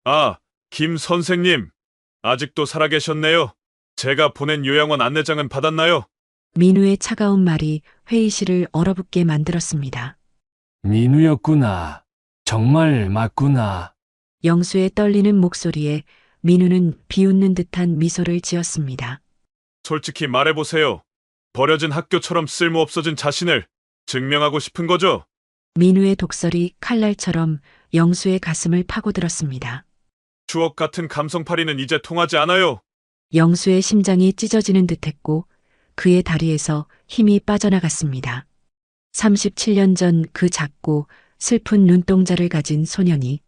아, 김 선생님. 아직도 살아계셨네요. 제가 보낸 요양원 안내장은 받았나요? 민우의 차가운 말이 회의실을 얼어붙게 만들었습니다. 민우였구나. 정말 맞구나. 영수의 떨리는 목소리에 민우는 비웃는 듯한 미소를 지었습니다. 솔직히 말해보세요. 버려진 학교처럼 쓸모없어진 자신을 증명하고 싶은 거죠? 민우의 독설이 칼날처럼 영수의 가슴을 파고들었습니다. 추억 같은 감성파리는 이제 통하지 않아요. 영수의 심장이 찢어지는 듯했고 그의 다리에서 힘이 빠져나갔습니다. 37년 전 그 작고 슬픈 눈동자를 가진 소년이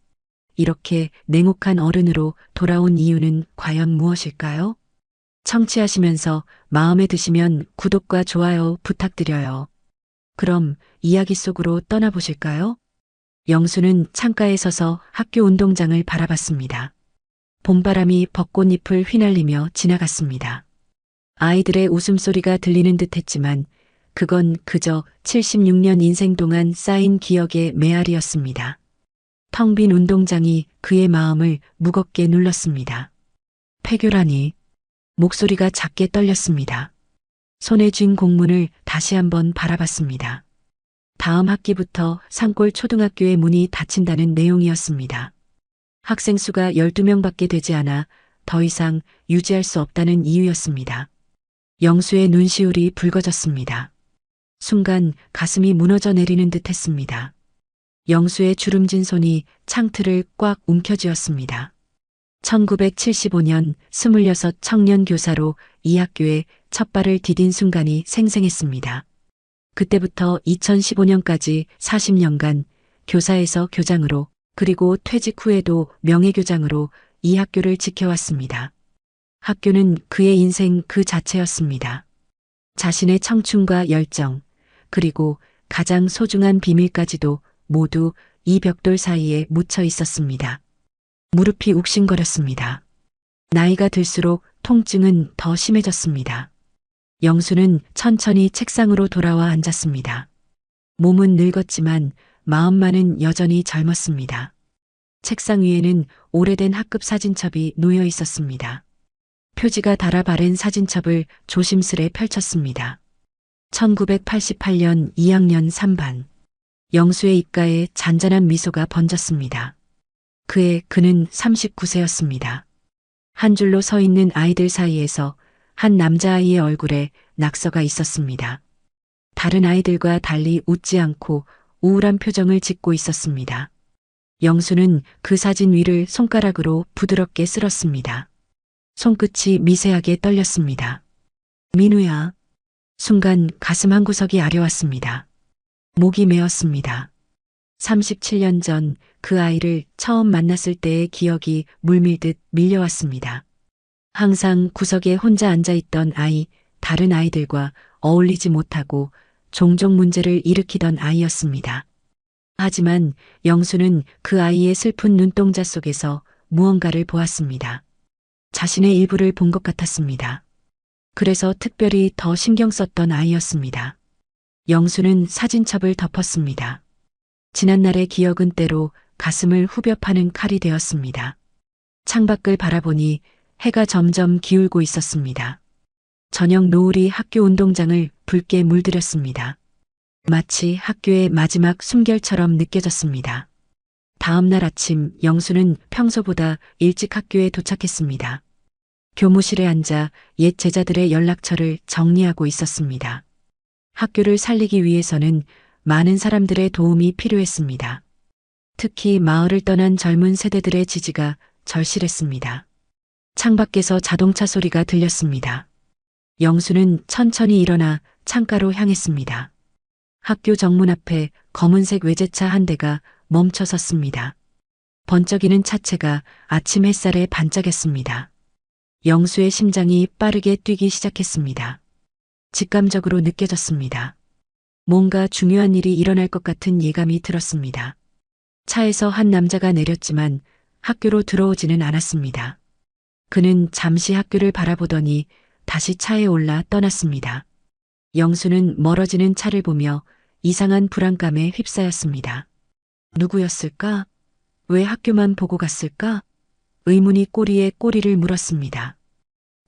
이렇게 냉혹한 어른으로 돌아온 이유는 과연 무엇일까요? 청취하시면서 마음에 드시면 구독과 좋아요 부탁드려요. 그럼 이야기 속으로 떠나보실까요? 영수는 창가에 서서 학교 운동장을 바라봤습니다. 봄바람이 벚꽃잎을 휘날리며 지나갔습니다. 아이들의 웃음소리가 들리는 듯했지만 그건 그저 76년 인생 동안 쌓인 기억의 메아리였습니다. 텅 빈 운동장이 그의 마음을 무겁게 눌렀습니다. 폐교라니. 목소리가 작게 떨렸습니다. 손에 쥔 공문을 다시 한번 바라봤습니다. 다음 학기부터 산골 초등학교의 문이 닫힌다는 내용이었습니다. 학생 수가 12명밖에 되지 않아 더 이상 유지할 수 없다는 이유였습니다. 영수의 눈시울이 붉어졌습니다. 순간 가슴이 무너져 내리는 듯 했습니다. 영수의 주름진 손이 창틀을 꽉 움켜쥐었습니다. 1975년 26 청년 교사로 이 학교에 첫 발을 디딘 순간이 생생했습니다. 그때부터 2015년까지 40년간 교사에서 교장으로 그리고 퇴직 후에도 명예교장으로 이 학교를 지켜왔습니다. 학교는 그의 인생 그 자체였습니다. 자신의 청춘과 열정, 그리고 가장 소중한 비밀까지도 모두 이 벽돌 사이에 묻혀 있었습니다. 무릎이 욱신거렸습니다. 나이가 들수록 통증은 더 심해졌습니다. 영수는 천천히 책상으로 돌아와 앉았습니다. 몸은 늙었지만 마음만은 여전히 젊었습니다. 책상 위에는 오래된 학급 사진첩이 놓여 있었습니다. 표지가 달아 바랜 사진첩을 조심스레 펼쳤습니다. 1988년 2학년 3반. 영수의 입가에 잔잔한 미소가 번졌습니다. 그는 39세였습니다. 한 줄로 서 있는 아이들 사이에서 한 남자아이의 얼굴에 낙서가 있었습니다. 다른 아이들과 달리 웃지 않고 우울한 표정을 짓고 있었습니다. 영수는 그 사진 위를 손가락으로 부드럽게 쓸었습니다. 손끝이 미세하게 떨렸습니다. 민우야. 순간 가슴 한구석이 아려왔습니다. 목이 메었습니다. 37년 전 그 아이를 처음 만났을 때의 기억이 물밀듯 밀려왔습니다. 항상 구석에 혼자 앉아있던 아이, 다른 아이들과 어울리지 못하고 종종 문제를 일으키던 아이였습니다. 하지만 영수는 그 아이의 슬픈 눈동자 속에서 무언가를 보았습니다. 자신의 일부를 본 것 같았습니다. 그래서 특별히 더 신경 썼던 아이였습니다. 영수는 사진첩을 덮었습니다. 지난날의 기억은 때로 가슴을 후벼 파는 칼이 되었습니다. 창밖을 바라보니 해가 점점 기울고 있었습니다. 저녁 노을이 학교 운동장을 붉게 물들였습니다. 마치 학교의 마지막 숨결처럼 느껴졌습니다. 다음 날 아침 영수는 평소보다 일찍 학교에 도착했습니다. 교무실에 앉아 옛 제자들의 연락처를 정리하고 있었습니다. 학교를 살리기 위해서는 많은 사람들의 도움이 필요했습니다. 특히 마을을 떠난 젊은 세대들의 지지가 절실했습니다. 창밖에서 자동차 소리가 들렸습니다. 영수는 천천히 일어나 창가로 향했습니다. 학교 정문 앞에 검은색 외제차 한 대가 멈춰 섰습니다. 번쩍이는 차체가 아침 햇살에 반짝였습니다. 영수의 심장이 빠르게 뛰기 시작했습니다. 직감적으로 느껴졌습니다. 뭔가 중요한 일이 일어날 것 같은 예감이 들었습니다. 차에서 한 남자가 내렸지만 학교로 들어오지는 않았습니다. 그는 잠시 학교를 바라보더니 다시 차에 올라 떠났습니다. 영수는 멀어지는 차를 보며 이상한 불안감에 휩싸였습니다. 누구였을까? 왜 학교만 보고 갔을까? 의문이 꼬리에 꼬리를 물었습니다.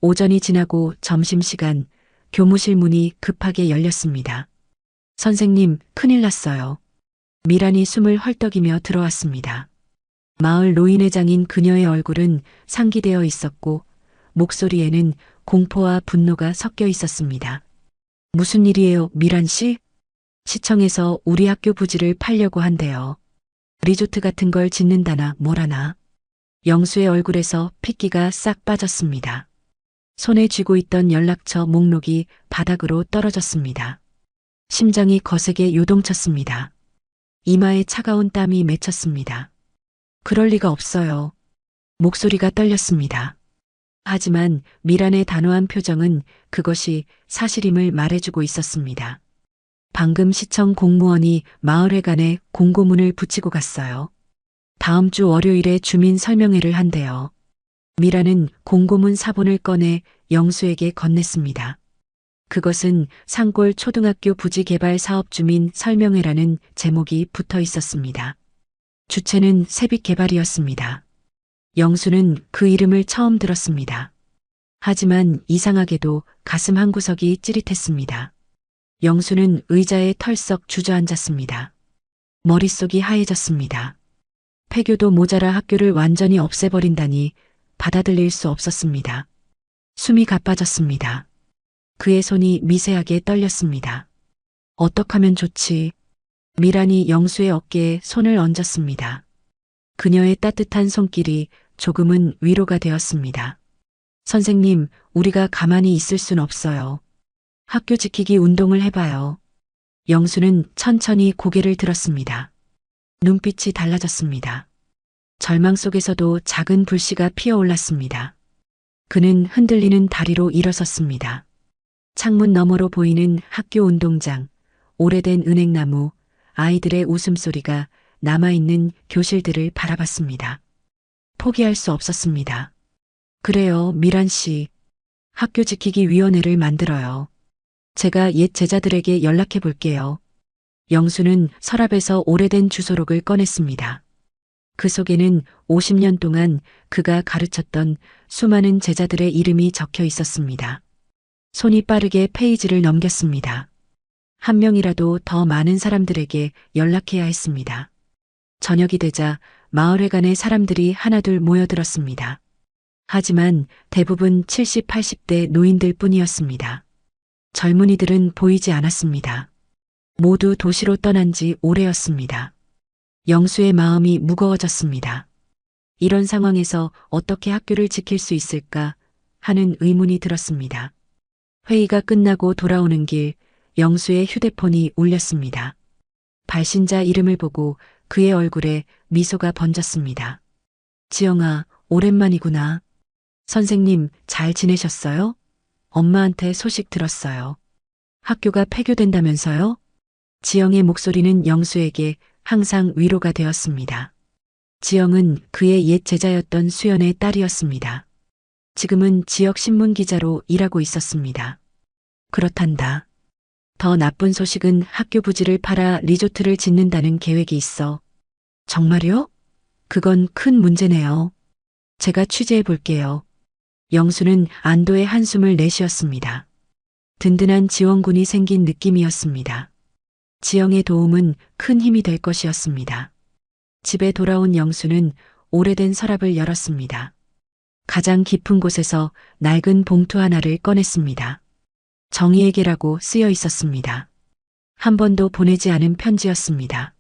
오전이 지나고 점심시간 교무실 문이 급하게 열렸습니다. 선생님, 큰일 났어요. 미란이 숨을 헐떡이며 들어왔습니다. 마을 노인회장인 그녀의 얼굴은 상기되어 있었고 목소리에는 공포와 분노가 섞여 있었습니다. 무슨 일이에요, 미란 씨? 시청에서 우리 학교 부지를 팔려고 한대요. 리조트 같은 걸 짓는다나 뭐라나. 영수의 얼굴에서 핏기가 싹 빠졌습니다. 손에 쥐고 있던 연락처 목록이 바닥으로 떨어졌습니다. 심장이 거세게 요동쳤습니다. 이마에 차가운 땀이 맺혔습니다. 그럴 리가 없어요. 목소리가 떨렸습니다. 하지만 미란의 단호한 표정은 그것이 사실임을 말해주고 있었습니다. 방금 시청 공무원이 마을회관에 공고문을 붙이고 갔어요. 다음 주 월요일에 주민 설명회를 한대요. 미란은 공고문 사본을 꺼내 영수에게 건넸습니다. 그것은 산골 초등학교 부지 개발 사업 주민 설명회라는 제목이 붙어 있었습니다. 주체는 세빛 개발이었습니다. 영수는 그 이름을 처음 들었습니다. 하지만 이상하게도 가슴 한구석이 찌릿했습니다. 영수는 의자에 털썩 주저앉았습니다. 머릿속이 하얘졌습니다. 폐교도 모자라 학교를 완전히 없애버린다니 받아들일 수 없었습니다. 숨이 가빠졌습니다. 그의 손이 미세하게 떨렸습니다. 어떡하면 좋지? 미란이 영수의 어깨에 손을 얹었습니다. 그녀의 따뜻한 손길이 조금은 위로가 되었습니다. 선생님, 우리가 가만히 있을 순 없어요. 학교 지키기 운동을 해봐요. 영수는 천천히 고개를 들었습니다. 눈빛이 달라졌습니다. 절망 속에서도 작은 불씨가 피어올랐습니다. 그는 흔들리는 다리로 일어섰습니다. 창문 너머로 보이는 학교 운동장, 오래된 은행나무, 아이들의 웃음소리가 남아있는 교실들을 바라봤습니다. 포기할 수 없었습니다. 그래요, 미란 씨. 학교 지키기 위원회를 만들어요. 제가 옛 제자들에게 연락해 볼게요. 영수는 서랍에서 오래된 주소록을 꺼냈습니다. 그 속에는 50년 동안 그가 가르쳤던 수많은 제자들의 이름이 적혀 있었습니다. 손이 빠르게 페이지를 넘겼습니다. 한 명이라도 더 많은 사람들에게 연락해야 했습니다. 저녁이 되자 마을회관에 사람들이 하나둘 모여들었습니다. 하지만 대부분 70, 80대 노인들 뿐이었습니다. 젊은이들은 보이지 않았습니다. 모두 도시로 떠난 지 오래였습니다. 영수의 마음이 무거워졌습니다. 이런 상황에서 어떻게 학교를 지킬 수 있을까 하는 의문이 들었습니다. 회의가 끝나고 돌아오는 길, 영수의 휴대폰이 울렸습니다. 발신자 이름을 보고 그의 얼굴에 미소가 번졌습니다. 지영아, 오랜만이구나. 선생님, 잘 지내셨어요? 엄마한테 소식 들었어요. 학교가 폐교된다면서요? 지영의 목소리는 영수에게 항상 위로가 되었습니다. 지영은 그의 옛 제자였던 수연의 딸이었습니다. 지금은 지역 신문 기자로 일하고 있었습니다. 그렇단다. 더 나쁜 소식은 학교 부지를 팔아 리조트를 짓는다는 계획이 있어. 정말요? 그건 큰 문제네요. 제가 취재해 볼게요. 영수는 안도의 한숨을 내쉬었습니다. 든든한 지원군이 생긴 느낌이었습니다. 지영의 도움은 큰 힘이 될 것이었습니다. 집에 돌아온 영수는 오래된 서랍을 열었습니다. 가장 깊은 곳에서 낡은 봉투 하나를 꺼냈습니다. 정희에게라고 쓰여 있었습니다. 한 번도 보내지 않은 편지였습니다.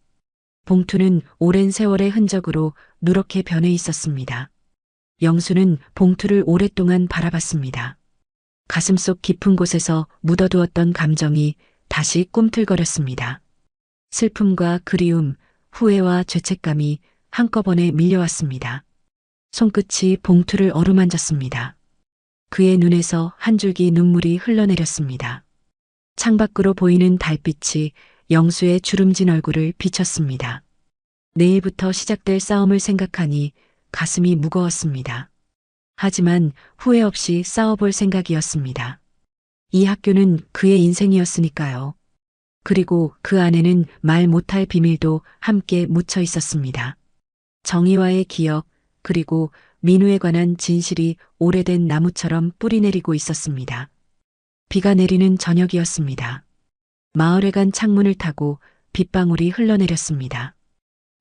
봉투는 오랜 세월의 흔적으로 누렇게 변해 있었습니다. 영수는 봉투를 오랫동안 바라봤습니다. 가슴속 깊은 곳에서 묻어두었던 감정이 다시 꿈틀거렸습니다. 슬픔과 그리움, 후회와 죄책감이 한꺼번에 밀려왔습니다. 손끝이 봉투를 어루만졌습니다. 그의 눈에서 한 줄기 눈물이 흘러내렸습니다. 창밖으로 보이는 달빛이 영수의 주름진 얼굴을 비쳤습니다. 내일부터 시작될 싸움을 생각하니 가슴이 무거웠습니다. 하지만 후회 없이 싸워볼 생각이었습니다. 이 학교는 그의 인생이었으니까요. 그리고 그 안에는 말 못할 비밀도 함께 묻혀 있었습니다. 정의와의 기억, 그리고 민우에 관한 진실이 오래된 나무처럼 뿌리내리고 있었습니다. 비가 내리는 저녁이었습니다. 마을회관 창문을 타고 빗방울이 흘러내렸습니다.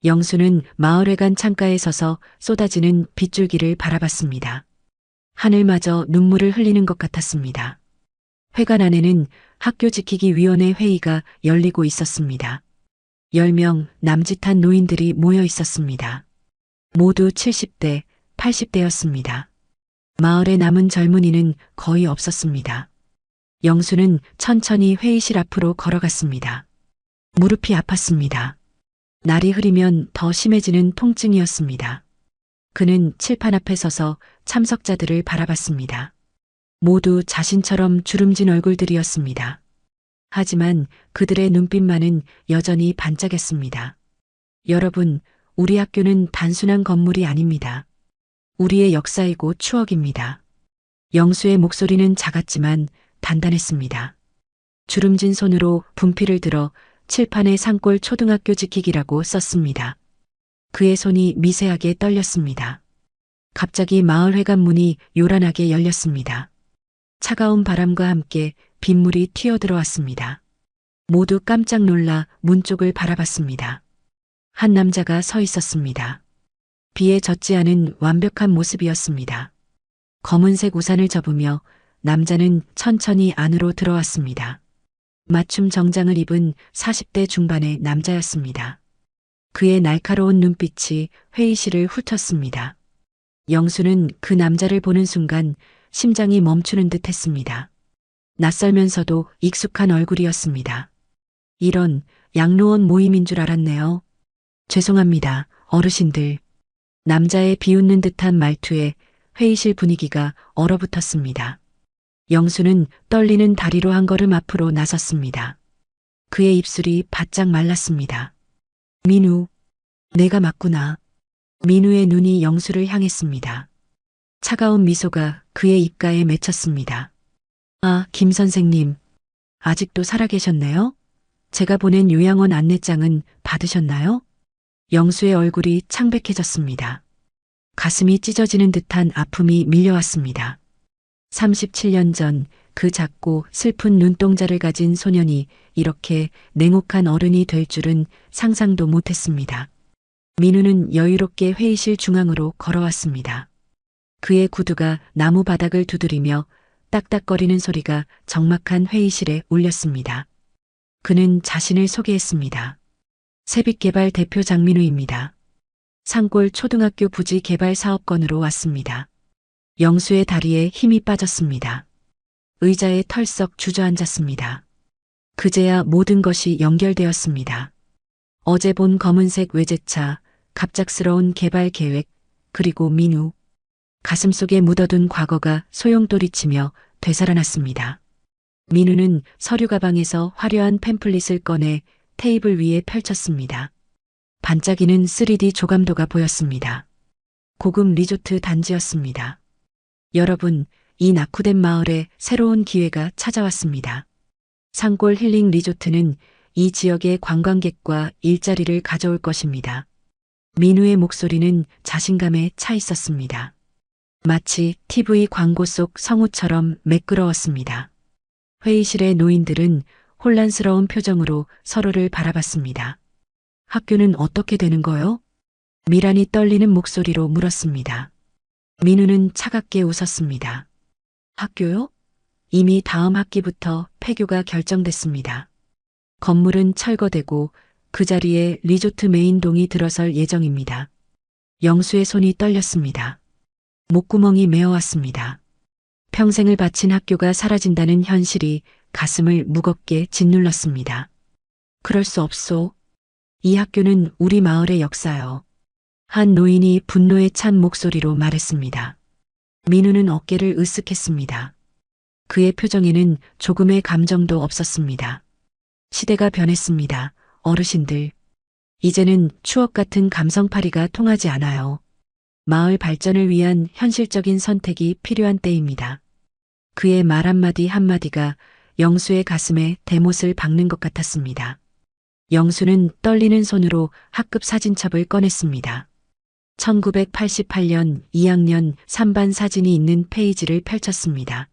영수는 마을회관 창가에 서서 쏟아지는 빗줄기를 바라봤습니다. 하늘마저 눈물을 흘리는 것 같았습니다. 회관 안에는 학교 지키기 위원회 회의가 열리고 있었습니다. 10명 남짓한 노인들이 모여 있었습니다. 모두 70대, 80대였습니다. 마을에 남은 젊은이는 거의 없었습니다. 영수는 천천히 회의실 앞으로 걸어갔습니다. 무릎이 아팠습니다. 날이 흐리면 더 심해지는 통증이었습니다. 그는 칠판 앞에 서서 참석자들을 바라봤습니다. 모두 자신처럼 주름진 얼굴들이었습니다. 하지만 그들의 눈빛만은 여전히 반짝였습니다. 여러분, 우리 학교는 단순한 건물이 아닙니다. 우리의 역사이고 추억입니다. 영수의 목소리는 작았지만 단단했습니다. 주름진 손으로 분필을 들어 칠판에 산골 초등학교 지키기라고 썼습니다. 그의 손이 미세하게 떨렸습니다. 갑자기 마을회관 문이 요란하게 열렸습니다. 차가운 바람과 함께 빗물이 튀어들어왔습니다. 모두 깜짝 놀라 문 쪽을 바라봤습니다. 한 남자가 서 있었습니다. 비에 젖지 않은 완벽한 모습이었습니다. 검은색 우산을 접으며 남자는 천천히 안으로 들어왔습니다. 맞춤 정장을 입은 40대 중반의 남자였습니다. 그의 날카로운 눈빛이 회의실을 훑었습니다. 영수는 그 남자를 보는 순간 심장이 멈추는 듯 했습니다. 낯설면서도 익숙한 얼굴이었습니다. 이런 양로원 모임인 줄 알았네요. 죄송합니다, 어르신들. 남자의 비웃는 듯한 말투에 회의실 분위기가 얼어붙었습니다. 영수는 떨리는 다리로 한 걸음 앞으로 나섰습니다. 그의 입술이 바짝 말랐습니다. 민우, 내가 맞구나. 민우의 눈이 영수를 향했습니다. 차가운 미소가 그의 입가에 맺혔습니다. 아, 김 선생님. 아직도 살아계셨네요? 제가 보낸 요양원 안내장은 받으셨나요? 영수의 얼굴이 창백해졌습니다. 가슴이 찢어지는 듯한 아픔이 밀려왔습니다. 37년 전 그 작고 슬픈 눈동자를 가진 소년이 이렇게 냉혹한 어른이 될 줄은 상상도 못했습니다. 민우는 여유롭게 회의실 중앙으로 걸어왔습니다. 그의 구두가 나무 바닥을 두드리며 딱딱거리는 소리가 적막한 회의실에 울렸습니다. 그는 자신을 소개했습니다. 새빛개발 대표 장민우입니다. 산골 초등학교 부지 개발 사업건으로 왔습니다. 영수의 다리에 힘이 빠졌습니다. 의자에 털썩 주저앉았습니다. 그제야 모든 것이 연결되었습니다. 어제 본 검은색 외제차, 갑작스러운 개발 계획, 그리고 민우. 가슴속에 묻어둔 과거가 소용돌이치며 되살아났습니다. 민우는 서류 가방에서 화려한 팸플릿을 꺼내 테이블 위에 펼쳤습니다. 반짝이는 3D 조감도가 보였습니다. 고급 리조트 단지였습니다. 여러분, 이 낙후된 마을에 새로운 기회가 찾아왔습니다. 산골 힐링 리조트는 이 지역의 관광객과 일자리를 가져올 것입니다. 민우의 목소리는 자신감에 차 있었습니다. 마치 TV 광고 속 성우처럼 매끄러웠습니다. 회의실의 노인들은 혼란스러운 표정으로 서로를 바라봤습니다. 학교는 어떻게 되는 거요? 미란이 떨리는 목소리로 물었습니다. 민우는 차갑게 웃었습니다. 학교요? 이미 다음 학기부터 폐교가 결정됐습니다. 건물은 철거되고 그 자리에 리조트 메인동이 들어설 예정입니다. 영수의 손이 떨렸습니다. 목구멍이 메어왔습니다. 평생을 바친 학교가 사라진다는 현실이 가슴을 무겁게 짓눌렀습니다. 그럴 수 없소. 이 학교는 우리 마을의 역사요. 한 노인이 분노에 찬 목소리로 말했습니다. 민우는 어깨를 으쓱했습니다. 그의 표정에는 조금의 감정도 없었습니다. 시대가 변했습니다, 어르신들. 이제는 추억 같은 감성파리가 통하지 않아요. 마을 발전을 위한 현실적인 선택이 필요한 때입니다. 그의 말 한마디 한마디가 영수의 가슴에 대못을 박는 것 같았습니다. 영수는 떨리는 손으로 학급 사진첩을 꺼냈습니다. 1988년 2학년 3반 사진이 있는 페이지를 펼쳤습니다.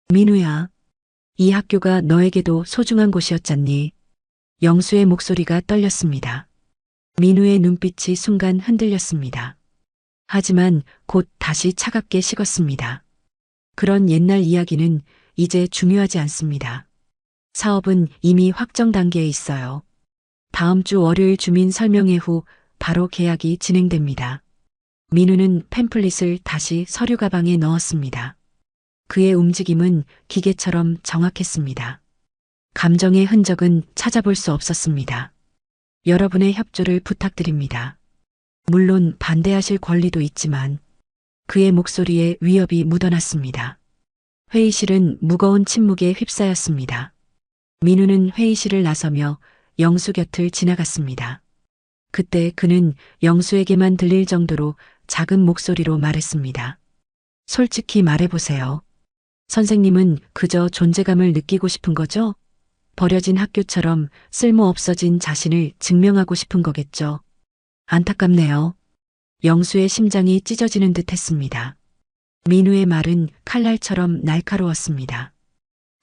민우야, 이 학교가 너에게도 소중한 곳이었잖니. 영수의 목소리가 떨렸습니다. 민우의 눈빛이 순간 흔들렸습니다. 하지만 곧 다시 차갑게 식었습니다. 그런 옛날 이야기는 이제 중요하지 않습니다. 사업은 이미 확정 단계에 있어요. 다음 주 월요일 주민 설명회 후 바로 계약이 진행됩니다. 민우는 팸플릿을 다시 서류 가방에 넣었습니다. 그의 움직임은 기계처럼 정확했습니다. 감정의 흔적은 찾아볼 수 없었습니다. 여러분의 협조를 부탁드립니다. 물론 반대하실 권리도 있지만 그의 목소리에 위협이 묻어났습니다. 회의실은 무거운 침묵에 휩싸였습니다. 민우는 회의실을 나서며 영수 곁을 지나갔습니다. 그때 그는 영수에게만 들릴 정도로 작은 목소리로 말했습니다. 솔직히 말해보세요. 선생님은 그저 존재감을 느끼고 싶은 거죠? 버려진 학교처럼 쓸모 없어진 자신을 증명하고 싶은 거겠죠. 안타깝네요. 영수의 심장이 찢어지는 듯 했습니다. 민우의 말은 칼날처럼 날카로웠습니다.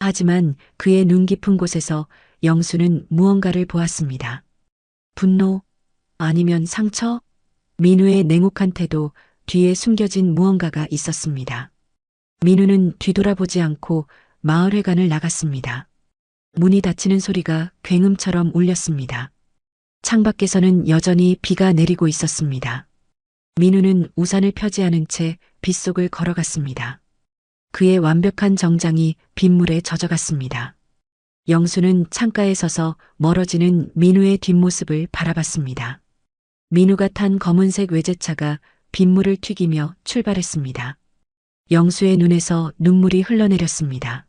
하지만 그의 눈 깊은 곳에서 영수는 무언가를 보았습니다. 분노? 아니면 상처? 민우의 냉혹한 태도 뒤에 숨겨진 무언가가 있었습니다. 민우는 뒤돌아보지 않고 마을회관을 나갔습니다. 문이 닫히는 소리가 굉음처럼 울렸습니다. 창밖에서는 여전히 비가 내리고 있었습니다. 민우는 우산을 펴지 않은 채 빗속을 걸어갔습니다. 그의 완벽한 정장이 빗물에 젖어갔습니다. 영수는 창가에 서서 멀어지는 민우의 뒷모습을 바라봤습니다. 민우가 탄 검은색 외제차가 빗물을 튀기며 출발했습니다. 영수의 눈에서 눈물이 흘러내렸습니다.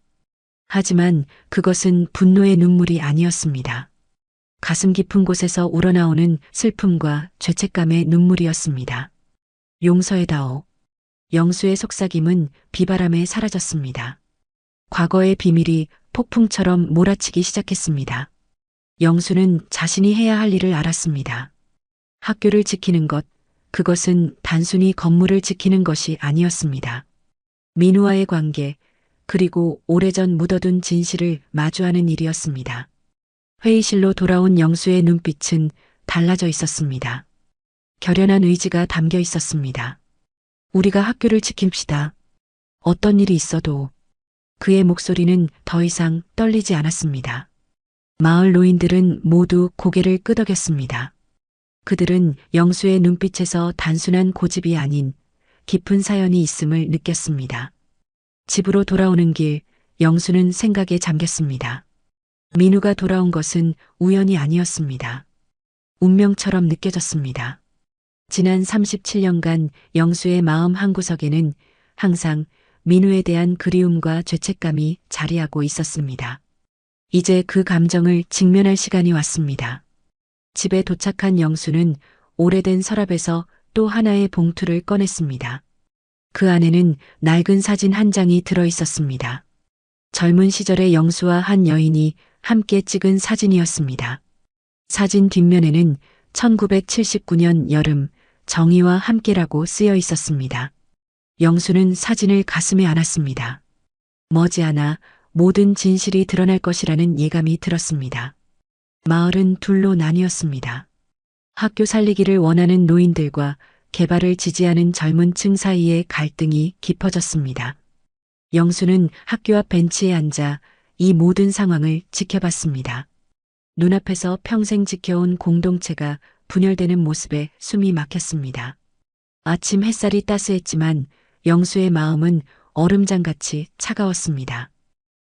하지만 그것은 분노의 눈물이 아니었습니다. 가슴 깊은 곳에서 우러나오는 슬픔과 죄책감의 눈물이었습니다. 용서해다오. 영수의 속삭임은 비바람에 사라졌습니다. 과거의 비밀이 폭풍처럼 몰아치기 시작했습니다. 영수는 자신이 해야 할 일을 알았습니다. 학교를 지키는 것, 그것은 단순히 건물을 지키는 것이 아니었습니다. 민우와의 관계, 그리고 오래전 묻어둔 진실을 마주하는 일이었습니다. 회의실로 돌아온 영수의 눈빛은 달라져 있었습니다. 결연한 의지가 담겨 있었습니다. 우리가 학교를 지킵시다. 어떤 일이 있어도. 그의 목소리는 더 이상 떨리지 않았습니다. 마을 노인들은 모두 고개를 끄덕였습니다. 그들은 영수의 눈빛에서 단순한 고집이 아닌 깊은 사연이 있음을 느꼈습니다. 집으로 돌아오는 길, 영수는 생각에 잠겼습니다. 민우가 돌아온 것은 우연이 아니었습니다. 운명처럼 느껴졌습니다. 지난 37년간 영수의 마음 한구석에는 항상 민우에 대한 그리움과 죄책감이 자리하고 있었습니다. 이제 그 감정을 직면할 시간이 왔습니다. 집에 도착한 영수는 오래된 서랍에서 또 하나의 봉투를 꺼냈습니다. 그 안에는 낡은 사진 한 장이 들어 있었습니다. 젊은 시절의 영수와 한 여인이 함께 찍은 사진이었습니다. 사진 뒷면에는 1979년 여름 정의와 함께라고 쓰여 있었습니다. 영수는 사진을 가슴에 안았습니다. 머지않아 모든 진실이 드러날 것이라는 예감이 들었습니다. 마을은 둘로 나뉘었습니다. 학교 살리기를 원하는 노인들과 개발을 지지하는 젊은 층 사이의 갈등이 깊어졌습니다. 영수는 학교 앞 벤치에 앉아 이 모든 상황을 지켜봤습니다. 눈앞에서 평생 지켜온 공동체가 분열되는 모습에 숨이 막혔습니다. 아침 햇살이 따스했지만 영수의 마음은 얼음장같이 차가웠습니다.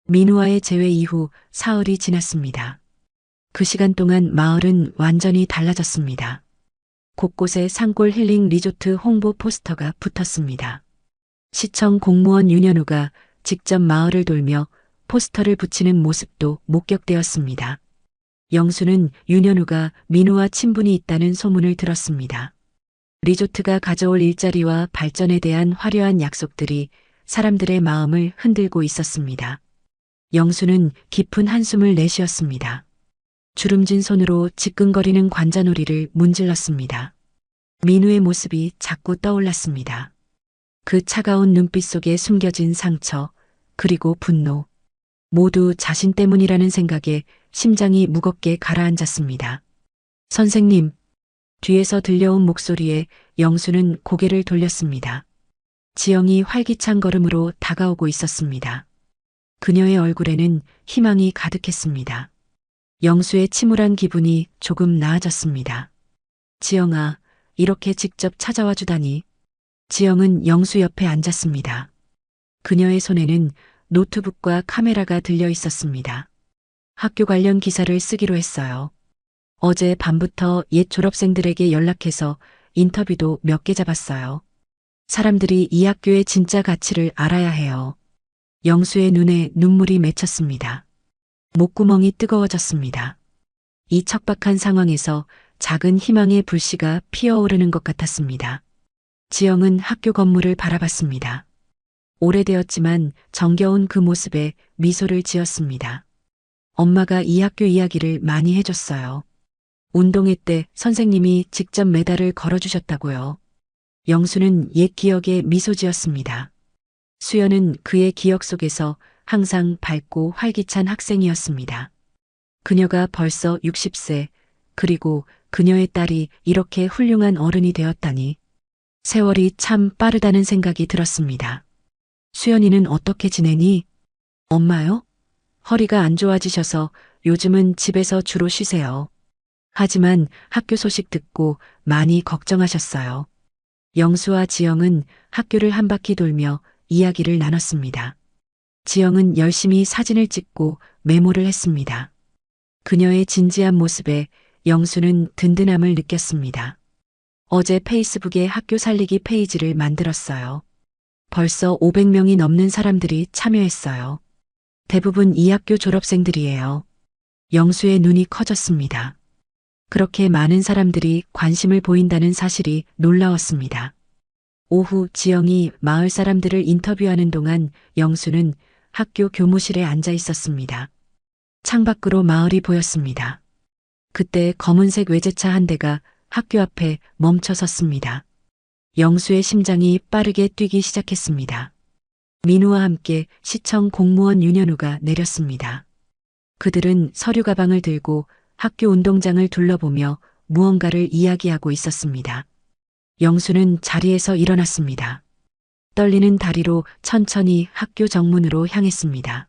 민우와의 재회 이후 사흘이 지났습니다. 그 시간 동안 마을은 완전히 달라졌습니다. 곳곳에 산골 힐링 리조트 홍보 포스터가 붙었습니다. 시청 공무원 윤현우가 직접 마을을 돌며 포스터를 붙이는 모습도 목격되었습니다. 영수는 윤현우가 민우와 친분이 있다는 소문을 들었습니다. 리조트가 가져올 일자리와 발전에 대한 화려한 약속들이 사람들의 마음을 흔들고 있었습니다. 영수는 깊은 한숨을 내쉬었습니다. 주름진 손으로 지끈거리는 관자놀이를 문질렀습니다. 민우의 모습이 자꾸 떠올랐습니다. 그 차가운 눈빛 속에 숨겨진 상처, 그리고 분노. 모두 자신 때문이라는 생각에 심장이 무겁게 가라앉았습니다. 선생님, 뒤에서 들려온 목소리에 영수는 고개를 돌렸습니다. 지영이 활기찬 걸음으로 다가오고 있었습니다. 그녀의 얼굴에는 희망이 가득했습니다. 영수의 침울한 기분이 조금 나아졌습니다. 지영아, 이렇게 직접 찾아와 주다니. 지영은 영수 옆에 앉았습니다. 그녀의 손에는 노트북과 카메라가 들려 있었습니다. 학교 관련 기사를 쓰기로 했어요. 어제 밤부터 옛 졸업생들에게 연락해서 인터뷰도 몇 개 잡았어요. 사람들이 이 학교의 진짜 가치를 알아야 해요. 영수의 눈에 눈물이 맺혔습니다. 목구멍이 뜨거워졌습니다. 이 척박한 상황에서 작은 희망의 불씨가 피어오르는 것 같았습니다. 지영은 학교 건물을 바라봤습니다. 오래되었지만 정겨운 그 모습에 미소를 지었습니다. 엄마가 이 학교 이야기를 많이 해줬어요. 운동회 때 선생님이 직접 메달을 걸어주셨다고요. 영수는 옛 기억에 미소 지었습니다. 수연은 그의 기억 속에서 항상 밝고 활기찬 학생이었습니다. 그녀가 벌써 60세, 그리고 그녀의 딸이 이렇게 훌륭한 어른이 되었다니. 세월이 참 빠르다는 생각이 들었습니다. 수연이는 어떻게 지내니? 엄마요? 허리가 안 좋아지셔서 요즘은 집에서 주로 쉬세요. 하지만 학교 소식 듣고 많이 걱정하셨어요. 영수와 지영은 학교를 한 바퀴 돌며 이야기를 나눴습니다. 지영은 열심히 사진을 찍고 메모를 했습니다. 그녀의 진지한 모습에 영수는 든든함을 느꼈습니다. 어제 페이스북에 학교 살리기 페이지를 만들었어요. 벌써 500명이 넘는 사람들이 참여했어요. 대부분 이 학교 졸업생들이에요. 영수의 눈이 커졌습니다. 그렇게 많은 사람들이 관심을 보인다는 사실이 놀라웠습니다. 오후 지영이 마을 사람들을 인터뷰하는 동안 영수는 학교 교무실에 앉아 있었습니다. 창밖으로 마을이 보였습니다. 그때 검은색 외제차 한 대가 학교 앞에 멈춰 섰습니다. 영수의 심장이 빠르게 뛰기 시작했습니다. 민우와 함께 시청 공무원 윤현우가 내렸습니다. 그들은 서류 가방을 들고 학교 운동장을 둘러보며 무언가를 이야기하고 있었습니다. 영수는 자리에서 일어났습니다. 떨리는 다리로 천천히 학교 정문으로 향했습니다.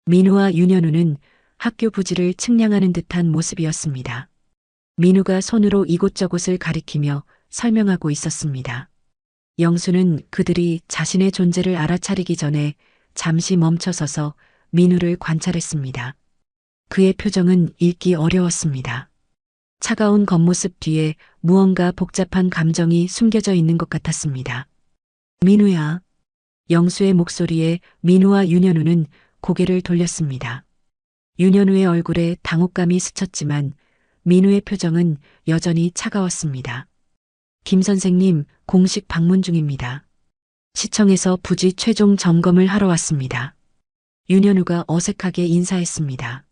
민우와 윤현우는 학교 부지를 측량하는 듯한 모습이었습니다. 민우가 손으로 이곳저곳을 가리키며 설명하고 있었습니다. 영수는 그들이 자신의 존재를 알아차리기 전에 잠시 멈춰서서 민우를 관찰했습니다. 그의 표정은 읽기 어려웠습니다. 차가운 겉모습 뒤에 무언가 복잡한 감정이 숨겨져 있는 것 같았습니다. 민우야. 영수의 목소리에 민우와 윤현우는 고개를 돌렸습니다. 윤현우의 얼굴에 당혹감이 스쳤지만 민우의 표정은 여전히 차가웠습니다. 김 선생님, 공식 방문 중입니다. 시청에서 부지 최종 점검을 하러 왔습니다. 윤현우가 어색하게 인사했습니다.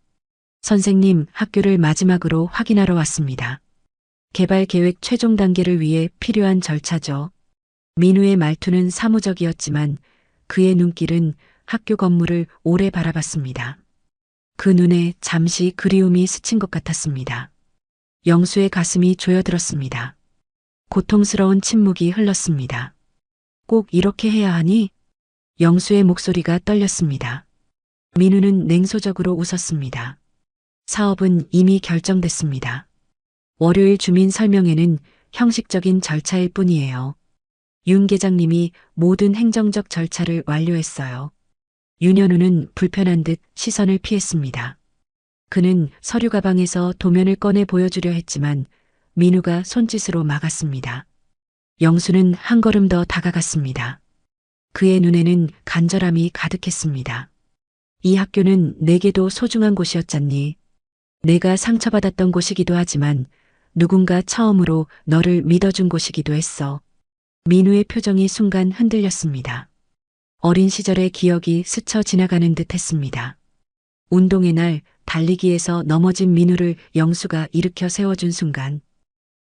선생님, 학교를 마지막으로 확인하러 왔습니다. 개발 계획 최종 단계를 위해 필요한 절차죠. 민우의 말투는 사무적이었지만 그의 눈길은 학교 건물을 오래 바라봤습니다. 그 눈에 잠시 그리움이 스친 것 같았습니다. 영수의 가슴이 조여들었습니다. 고통스러운 침묵이 흘렀습니다. 꼭 이렇게 해야 하니? 영수의 목소리가 떨렸습니다. 민우는 냉소적으로 웃었습니다. 사업은 이미 결정됐습니다. 월요일 주민 설명회는 형식적인 절차일 뿐이에요. 윤 계장님이 모든 행정적 절차를 완료했어요. 윤현우는 불편한 듯 시선을 피했습니다. 그는 서류 가방에서 도면을 꺼내 보여주려 했지만 민우가 손짓으로 막았습니다. 영수는 한 걸음 더 다가갔습니다. 그의 눈에는 간절함이 가득했습니다. 이 학교는 내게도 소중한 곳이었잖니. 내가 상처받았던 곳이기도 하지만 누군가 처음으로 너를 믿어준 곳이기도 했어. 민우의 표정이 순간 흔들렸습니다. 어린 시절의 기억이 스쳐 지나가는 듯 했습니다. 운동의 날 달리기에서 넘어진 민우를 영수가 일으켜 세워준 순간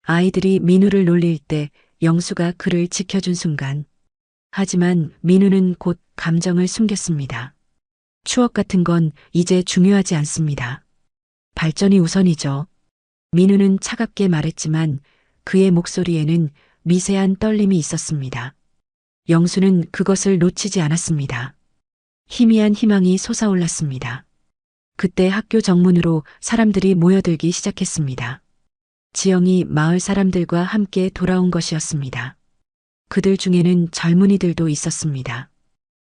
아이들이 민우를 놀릴 때 영수가 그를 지켜준 순간. 하지만 민우는 곧 감정을 숨겼습니다. 추억 같은 건 이제 중요하지 않습니다. 발전이 우선이죠. 민우는 차갑게 말했지만 그의 목소리에는 미세한 떨림이 있었습니다. 영수는 그것을 놓치지 않았습니다. 희미한 희망이 솟아올랐습니다. 그때 학교 정문으로 사람들이 모여들기 시작했습니다. 지영이 마을 사람들과 함께 돌아온 것이었습니다. 그들 중에는 젊은이들도 있었습니다.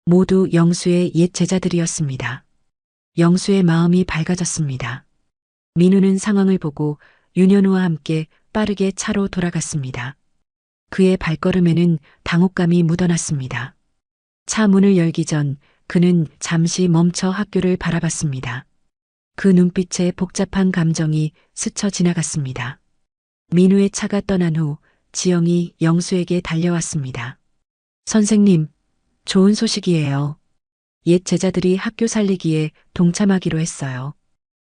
모두 영수의 옛 제자들이었습니다. 영수의 마음이 밝아졌습니다. 민우는 상황을 보고 윤현우와 함께 빠르게 차로 돌아갔습니다. 그의 발걸음에는 당혹감이 묻어났습니다. 차 문을 열기 전 그는 잠시 멈춰 학교를 바라봤습니다. 그 눈빛에 복잡한 감정이 스쳐 지나갔습니다. 민우의 차가 떠난 후 지영이 영수에게 달려왔습니다. 선생님, 좋은 소식이에요. 옛 제자들이 학교 살리기에 동참하기로 했어요.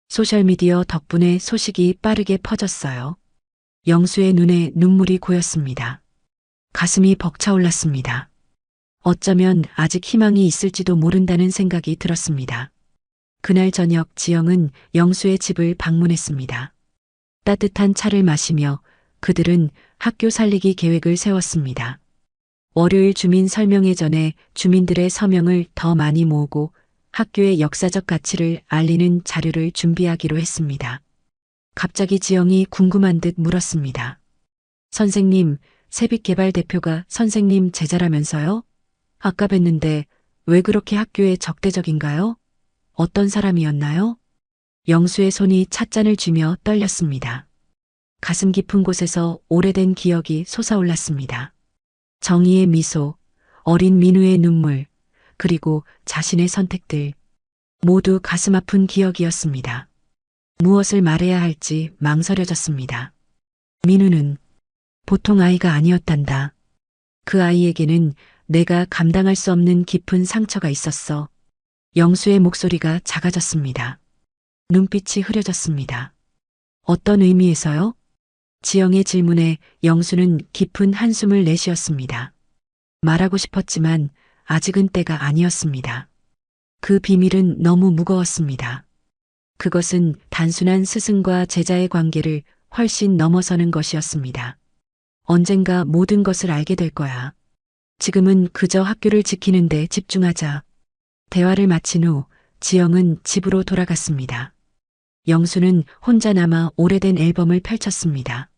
소셜미디어 덕분에 소식이 빠르게 퍼졌어요. 영수의 눈에 눈물이 고였습니다. 가슴이 벅차올랐습니다. 어쩌면 아직 희망이 있을지도 모른다는 생각이 들었습니다. 그날 저녁 지영은 영수의 집을 방문했습니다. 따뜻한 차를 마시며 그들은 학교 살리기 계획을 세웠습니다. 월요일 주민 설명회 전에 주민들의 서명을 더 많이 모으고 학교의 역사적 가치를 알리는 자료를 준비하기로 했습니다. 갑자기 지영이 궁금한 듯 물었습니다. 선생님, 세빛개발 대표가 선생님 제자라면서요? 아까 뵀는데 왜 그렇게 학교에 적대적인가요? 어떤 사람이었나요? 영수의 손이 찻잔을 쥐며 떨렸습니다. 가슴 깊은 곳에서 오래된 기억이 솟아올랐습니다. 정의의 미소, 어린 민우의 눈물, 그리고 자신의 선택들. 모두 가슴 아픈 기억이었습니다. 무엇을 말해야 할지 망설여졌습니다. 민우는 보통 아이가 아니었단다. 그 아이에게는 내가 감당할 수 없는 깊은 상처가 있었어. 영수의 목소리가 작아졌습니다. 눈빛이 흐려졌습니다. 어떤 의미에서요? 지영의 질문에 영수는 깊은 한숨을 내쉬었습니다. 말하고 싶었지만 아직은 때가 아니었습니다. 그 비밀은 너무 무거웠습니다. 그것은 단순한 스승과 제자의 관계를 훨씬 넘어서는 것이었습니다. 언젠가 모든 것을 알게 될 거야. 지금은 그저 학교를 지키는 데 집중하자. 대화를 마친 후 지영은 집으로 돌아갔습니다. 영수는 혼자 남아 오래된 앨범을 펼쳤습니다.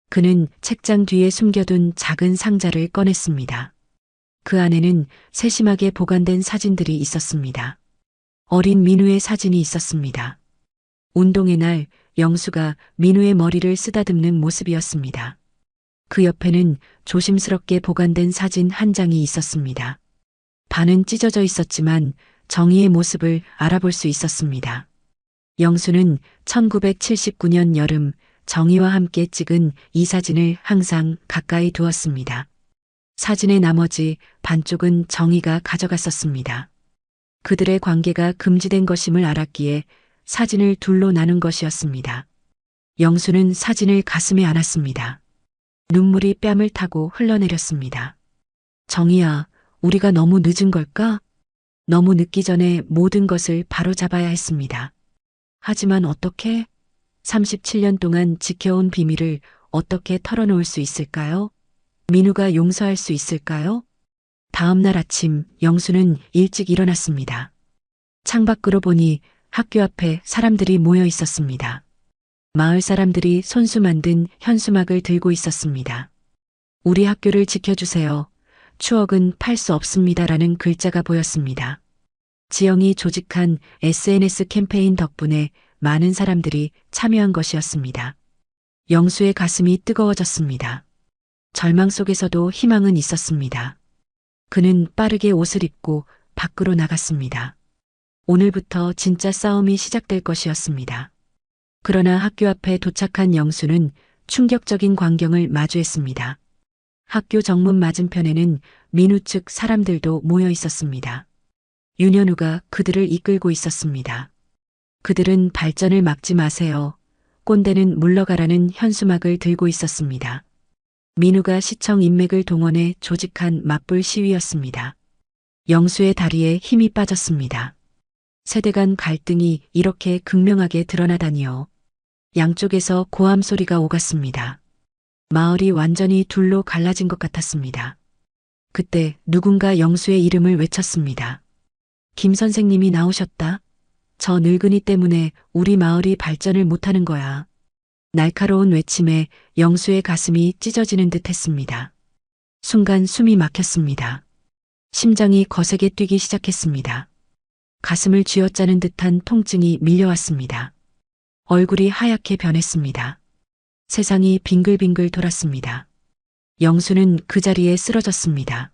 그는 책장 뒤에 숨겨둔 작은 상자를 꺼냈습니다. 그 안에는 세심하게 보관된 사진들이 있었습니다. 어린 민우의 사진이 있었습니다. 운동의 날 영수가 민우의 머리를 쓰다듬는 모습이었습니다. 그 옆에는 조심스럽게 보관된 사진 한 장이 있었습니다. 반은 찢어져 있었지만 정의의 모습을 알아볼 수 있었습니다. 영수는 1979년 여름 정의와 함께 찍은 이 사진을 항상 가까이 두었습니다. 사진의 나머지 반쪽은 정의가 가져갔었습니다. 그들의 관계가 금지된 것임을 알았기에 사진을 둘로 나눈 것이었습니다. 영수는 사진을 가슴에 안았습니다. 눈물이 뺨을 타고 흘러내렸습니다. 정의야, 우리가 너무 늦은 걸까? 너무 늦기 전에 모든 것을 바로잡아야 했습니다. 하지만 어떻게? 37년 동안 지켜온 비밀을 어떻게 털어놓을 수 있을까요? 민우가 용서할 수 있을까요? 다음 날 아침 영수는 일찍 일어났습니다. 창밖으로 보니 학교 앞에 사람들이 모여 있었습니다. 마을 사람들이 손수 만든 현수막을 들고 있었습니다. 우리 학교를 지켜주세요. 추억은 팔 수 없습니다라는 글자가 보였습니다. 지영이 조직한 SNS 캠페인 덕분에 많은 사람들이 참여한 것이었습니다. 영수의 가슴이 뜨거워졌습니다. 절망 속에서도 희망은 있었습니다. 그는 빠르게 옷을 입고 밖으로 나갔습니다. 오늘부터 진짜 싸움이 시작될 것이었습니다. 그러나 학교 앞에 도착한 영수는 충격적인 광경을 마주했습니다. 학교 정문 맞은편에는 민우 측 사람들도 모여 있었습니다. 윤현우가 그들을 이끌고 있었습니다. 그들은 발전을 막지 마세요. 꼰대는 물러가라는 현수막을 들고 있었습니다. 민우가 시청 인맥을 동원해 조직한 맞불 시위였습니다. 영수의 다리에 힘이 빠졌습니다. 세대 간 갈등이 이렇게 극명하게 드러나다니요. 양쪽에서 고함 소리가 오갔습니다. 마을이 완전히 둘로 갈라진 것 같았습니다. 그때 누군가 영수의 이름을 외쳤습니다. 김 선생님이 나오셨다. 저 늙은이 때문에 우리 마을이 발전을 못하는 거야. 날카로운 외침에 영수의 가슴이 찢어지는 듯 했습니다. 순간 숨이 막혔습니다. 심장이 거세게 뛰기 시작했습니다. 가슴을 쥐어짜는 듯한 통증이 밀려왔습니다. 얼굴이 하얗게 변했습니다. 세상이 빙글빙글 돌았습니다. 영수는 그 자리에 쓰러졌습니다.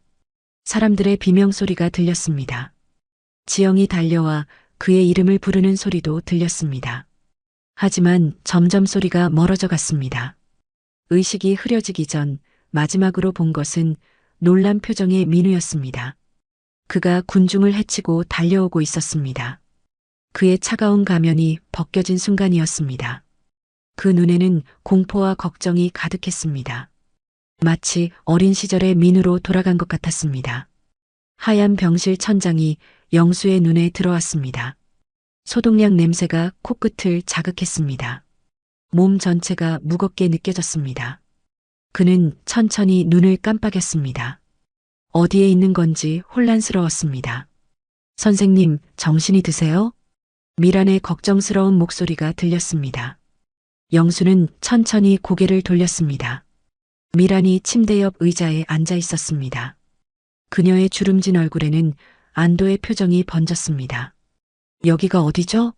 사람들의 비명소리가 들렸습니다. 지영이 달려와 그의 이름을 부르는 소리도 들렸습니다. 하지만 점점 소리가 멀어져 갔습니다. 의식이 흐려지기 전 마지막으로 본 것은 놀란 표정의 민우였습니다. 그가 군중을 헤치고 달려오고 있었습니다. 그의 차가운 가면이 벗겨진 순간이었습니다. 그 눈에는 공포와 걱정이 가득했습니다. 마치 어린 시절의 민우로 돌아간 것 같았습니다. 하얀 병실 천장이 영수의 눈에 들어왔습니다. 소독약 냄새가 코끝을 자극했습니다. 몸 전체가 무겁게 느껴졌습니다. 그는 천천히 눈을 깜빡였습니다. 어디에 있는 건지 혼란스러웠습니다. 선생님, 정신이 드세요? 미란의 걱정스러운 목소리가 들렸습니다. 영수는 천천히 고개를 돌렸습니다. 미란이 침대 옆 의자에 앉아 있었습니다. 그녀의 주름진 얼굴에는 안도의 표정이 번졌습니다. 여기가 어디죠?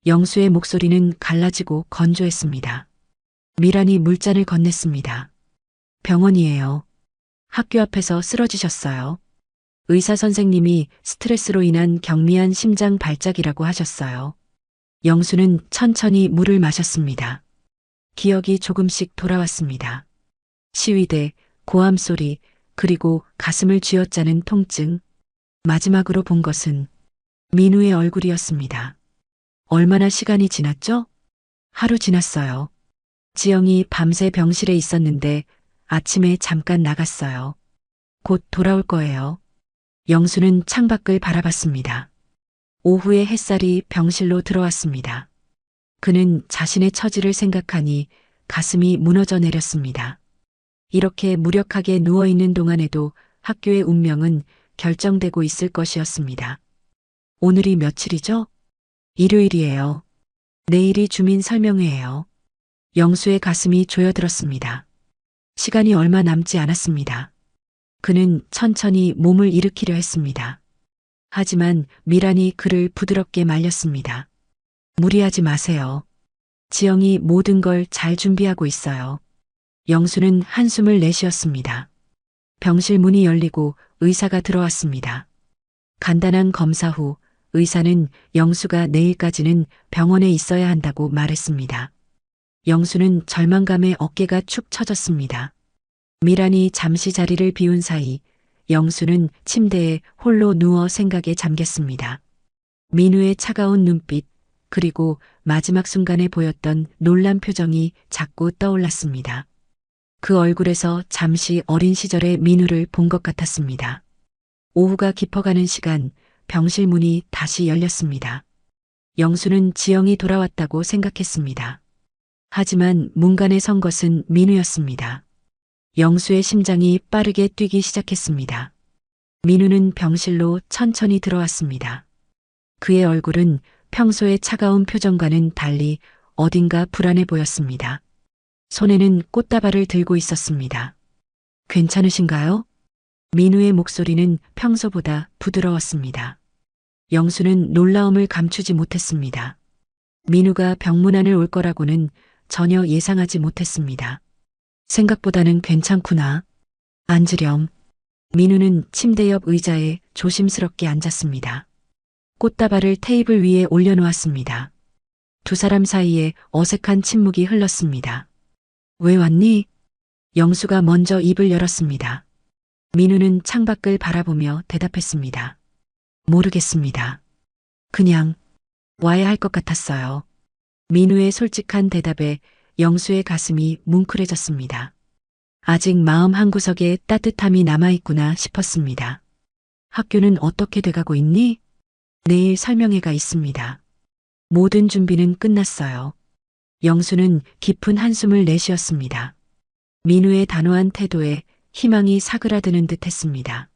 영수의 목소리는 갈라지고 건조했습니다. 미란이 물잔을 건넸습니다. 병원이에요. 학교 앞에서 쓰러지셨어요. 의사 선생님이 스트레스로 인한 경미한 심장 발작이라고 하셨어요. 영수는 천천히 물을 마셨습니다. 기억이 조금씩 돌아왔습니다. 시위대, 고함 소리, 그리고 가슴을 쥐어짜는 통증. 마지막으로 본 것은 민우의 얼굴이었습니다. 얼마나 시간이 지났죠? 하루 지났어요. 지영이 밤새 병실에 있었는데 아침에 잠깐 나갔어요. 곧 돌아올 거예요. 영수는 창밖을 바라봤습니다. 오후에 햇살이 병실로 들어왔습니다. 그는 자신의 처지를 생각하니 가슴이 무너져 내렸습니다. 이렇게 무력하게 누워있는 동안에도 학교의 운명은 결정되고 있을 것이었습니다. 오늘이 며칠이죠? 일요일이에요. 내일이 주민 설명회예요. 영수의 가슴이 조여들었습니다. 시간이 얼마 남지 않았습니다. 그는 천천히 몸을 일으키려 했습니다. 하지만 미란이 그를 부드럽게 말렸습니다. 무리하지 마세요. 지영이 모든 걸 잘 준비하고 있어요. 영수는 한숨을 내쉬었습니다. 병실 문이 열리고 의사가 들어왔습니다. 간단한 검사 후 의사는 영수가 내일까지는 병원에 있어야 한다고 말했습니다. 영수는 절망감에 어깨가 축 처졌습니다. 미란이 잠시 자리를 비운 사이 영수는 침대에 홀로 누워 생각에 잠겼습니다. 민우의 차가운 눈빛, 그리고 마지막 순간에 보였던 놀란 표정이 자꾸 떠올랐습니다. 그 얼굴에서 잠시 어린 시절의 민우를 본 것 같았습니다. 오후가 깊어가는 시간, 병실 문이 다시 열렸습니다. 영수는 지영이 돌아왔다고 생각했습니다. 하지만 문간에 선 것은 민우였습니다. 영수의 심장이 빠르게 뛰기 시작했습니다. 민우는 병실로 천천히 들어왔습니다. 그의 얼굴은 평소의 차가운 표정과는 달리 어딘가 불안해 보였습니다. 손에는 꽃다발을 들고 있었습니다. 괜찮으신가요? 민우의 목소리는 평소보다 부드러웠습니다. 영수는 놀라움을 감추지 못했습니다. 민우가 병문안을 올 거라고는 전혀 예상하지 못했습니다. 생각보다는 괜찮구나. 앉으렴. 민우는 침대 옆 의자에 조심스럽게 앉았습니다. 꽃다발을 테이블 위에 올려놓았습니다. 두 사람 사이에 어색한 침묵이 흘렀습니다. 왜 왔니? 영수가 먼저 입을 열었습니다. 민우는 창밖을 바라보며 대답했습니다. 모르겠습니다. 그냥 와야 할 것 같았어요. 민우의 솔직한 대답에 영수의 가슴이 뭉클해졌습니다. 아직 마음 한구석에 따뜻함이 남아있구나 싶었습니다. 학교는 어떻게 돼가고 있니? 내일 설명회가 있습니다. 모든 준비는 끝났어요. 영수는 깊은 한숨을 내쉬었습니다. 민우의 단호한 태도에 희망이 사그라드는 듯 했습니다.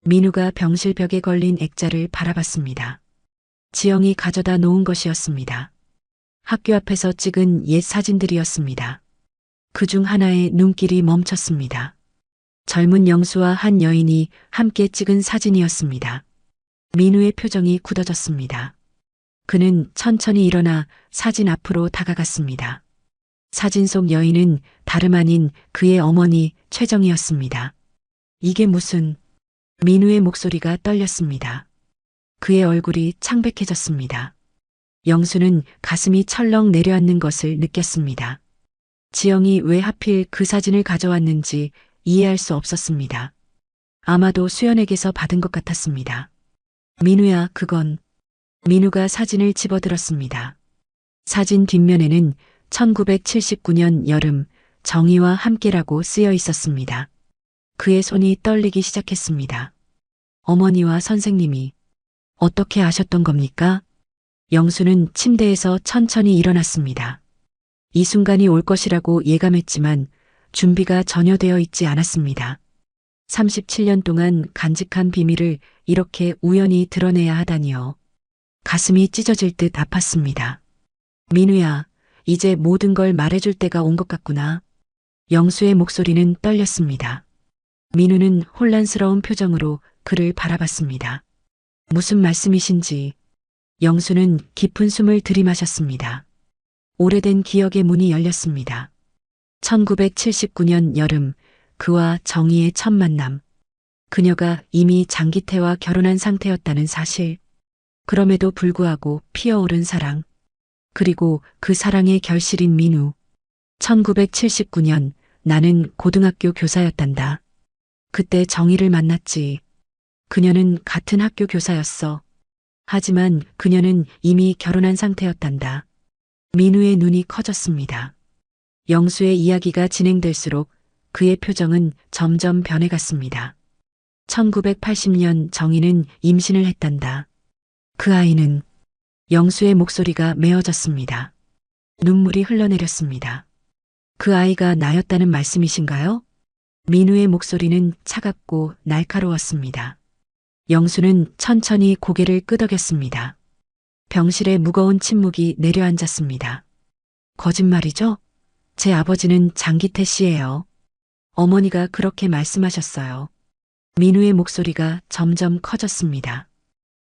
민우가 병실 벽에 걸린 액자를 바라봤습니다. 지영이 가져다 놓은 것이었습니다. 학교 앞에서 찍은 옛 사진들이었습니다. 그중 하나에 눈길이 멈췄습니다. 젊은 영수와 한 여인이 함께 찍은 사진이었습니다. 민우의 표정이 굳어졌습니다. 그는 천천히 일어나 사진 앞으로 다가갔습니다. 사진 속 여인은 다름 아닌 그의 어머니 최정이었습니다. 이게 무슨... 민우의 목소리가 떨렸습니다. 그의 얼굴이 창백해졌습니다. 영수는 가슴이 철렁 내려앉는 것을 느꼈습니다. 지영이 왜 하필 그 사진을 가져왔는지 이해할 수 없었습니다. 아마도 수연에게서 받은 것 같았습니다. 민우야, 그건... 민우가 사진을 집어들었습니다. 사진 뒷면에는 1979년 여름 정희와 함께라고 쓰여 있었습니다. 그의 손이 떨리기 시작했습니다. 어머니와 선생님이 어떻게 아셨던 겁니까? 영수는 침대에서 천천히 일어났습니다. 이 순간이 올 것이라고 예감했지만 준비가 전혀 되어 있지 않았습니다. 37년 동안 간직한 비밀을 이렇게 우연히 드러내야 하다니요. 가슴이 찢어질 듯 아팠습니다. 민우야, 이제 모든 걸 말해줄 때가 온 것 같구나. 영수의 목소리는 떨렸습니다. 민우는 혼란스러운 표정으로 그를 바라봤습니다. 무슨 말씀이신지. 영수는 깊은 숨을 들이마셨습니다. 오래된 기억의 문이 열렸습니다. 1979년 여름, 그와 정희의 첫 만남. 그녀가 이미 장기태와 결혼한 상태였다는 사실. 그럼에도 불구하고 피어오른 사랑. 그리고 그 사랑의 결실인 민우. 1979년 나는 고등학교 교사였단다. 그때 정희를 만났지. 그녀는 같은 학교 교사였어. 하지만 그녀는 이미 결혼한 상태였단다. 민우의 눈이 커졌습니다. 영수의 이야기가 진행될수록 그의 표정은 점점 변해갔습니다. 1980년 정희는 임신을 했단다. 그 아이는... 영수의 목소리가 메어졌습니다. 눈물이 흘러내렸습니다. 그 아이가 나였다는 말씀이신가요? 민우의 목소리는 차갑고 날카로웠습니다. 영수는 천천히 고개를 끄덕였습니다. 병실에 무거운 침묵이 내려앉았습니다. 거짓말이죠? 제 아버지는 장기태 씨예요. 어머니가 그렇게 말씀하셨어요. 민우의 목소리가 점점 커졌습니다.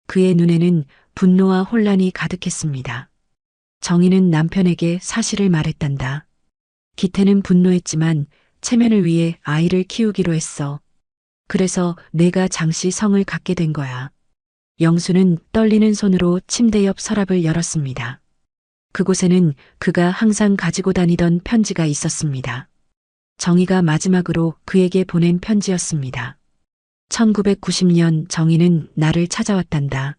그의 눈에는 분노와 혼란이 가득했습니다. 정희는 남편에게 사실을 말했단다. 기태는 분노했지만 체면을 위해 아이를 키우기로 했어. 그래서 내가 장씨 성을 갖게 된 거야. 영수는 떨리는 손으로 침대 옆 서랍을 열었습니다. 그곳에는 그가 항상 가지고 다니던 편지가 있었습니다. 정희가 마지막으로 그에게 보낸 편지였습니다. 1990년 정희는 나를 찾아왔단다.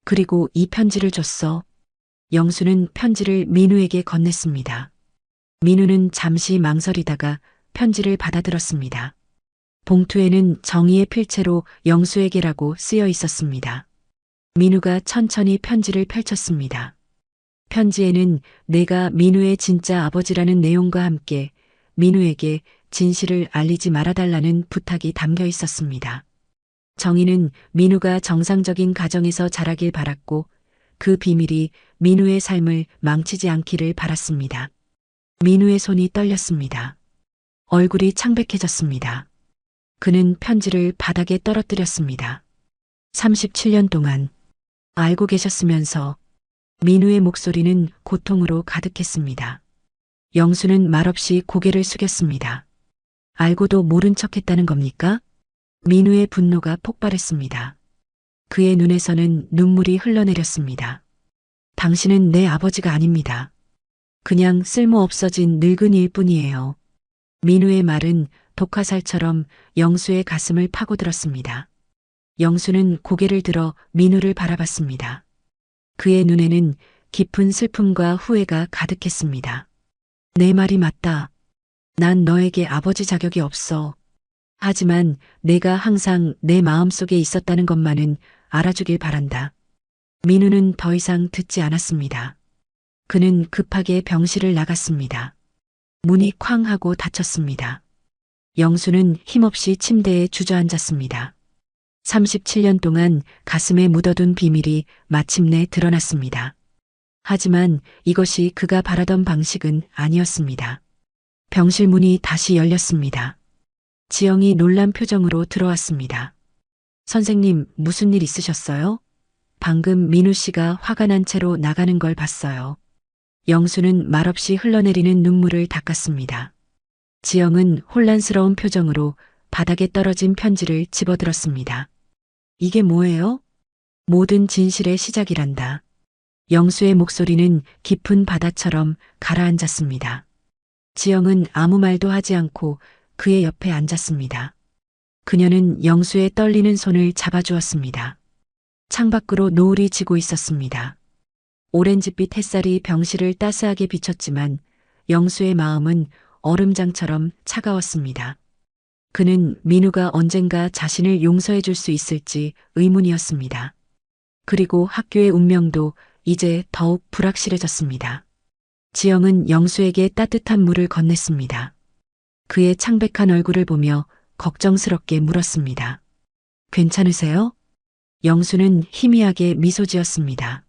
그리고 이 편지를 줬어. 영수는 편지를 민우에게 건넸습니다. 민우는 잠시 망설이다가 편지를 받아들었습니다. 봉투에는 정희의 필체로 영수에게라고 쓰여 있었습니다. 민우가 천천히 편지를 펼쳤습니다. 편지에는 내가 민우의 진짜 아버지라는 내용과 함께 민우에게 진실을 알리지 말아달라는 부탁이 담겨 있었습니다. 정희는 민우가 정상적인 가정에서 자라길 바랐고 그 비밀이 민우의 삶을 망치지 않기를 바랐습니다. 민우의 손이 떨렸습니다. 얼굴이 창백해졌습니다. 그는 편지를 바닥에 떨어뜨렸습니다. 37년 동안 알고 계셨으면서. 민우의 목소리는 고통으로 가득했습니다. 영수는 말없이 고개를 숙였습니다. 알고도 모른 척했다는 겁니까? 민우의 분노가 폭발했습니다. 그의 눈에서는 눈물이 흘러내렸습니다. 당신은 내 아버지가 아닙니다. 그냥 쓸모없어진 늙은이일 뿐이에요. 민우의 말은 독화살처럼 영수의 가슴을 파고들었습니다. 영수는 고개를 들어 민우를 바라봤습니다. 그의 눈에는 깊은 슬픔과 후회가 가득했습니다. 내 말이 맞다. 난 너에게 아버지 자격이 없어. 하지만 내가 항상 내 마음속에 있었다는 것만은 알아주길 바란다. 민우는 더 이상 듣지 않았습니다. 그는 급하게 병실을 나갔습니다. 문이 쾅 하고 닫혔습니다. 영수는 힘없이 침대에 주저앉았습니다. 37년 동안 가슴에 묻어둔 비밀이 마침내 드러났습니다. 하지만 이것이 그가 바라던 방식은 아니었습니다. 병실 문이 다시 열렸습니다. 지영이 놀란 표정으로 들어왔습니다. 선생님, 무슨 일 있으셨어요? 방금 민우 씨가 화가 난 채로 나가는 걸 봤어요. 영수는 말없이 흘러내리는 눈물을 닦았습니다. 지영은 혼란스러운 표정으로 바닥에 떨어진 편지를 집어들었습니다. 이게 뭐예요? 모든 진실의 시작이란다. 영수의 목소리는 깊은 바다처럼 가라앉았습니다. 지영은 아무 말도 하지 않고 그의 옆에 앉았습니다. 그녀는 영수의 떨리는 손을 잡아주었습니다. 창밖으로 노을이 지고 있었습니다. 오렌지빛 햇살이 병실을 따스하게 비췄지만 영수의 마음은 얼음장처럼 차가웠습니다. 그는 민우가 언젠가 자신을 용서해 줄 수 있을지 의문이었습니다. 그리고 학교의 운명도 이제 더욱 불확실해졌습니다. 지영은 영수에게 따뜻한 물을 건넸습니다. 그의 창백한 얼굴을 보며 걱정스럽게 물었습니다. 괜찮으세요? 영수는 희미하게 미소 지었습니다.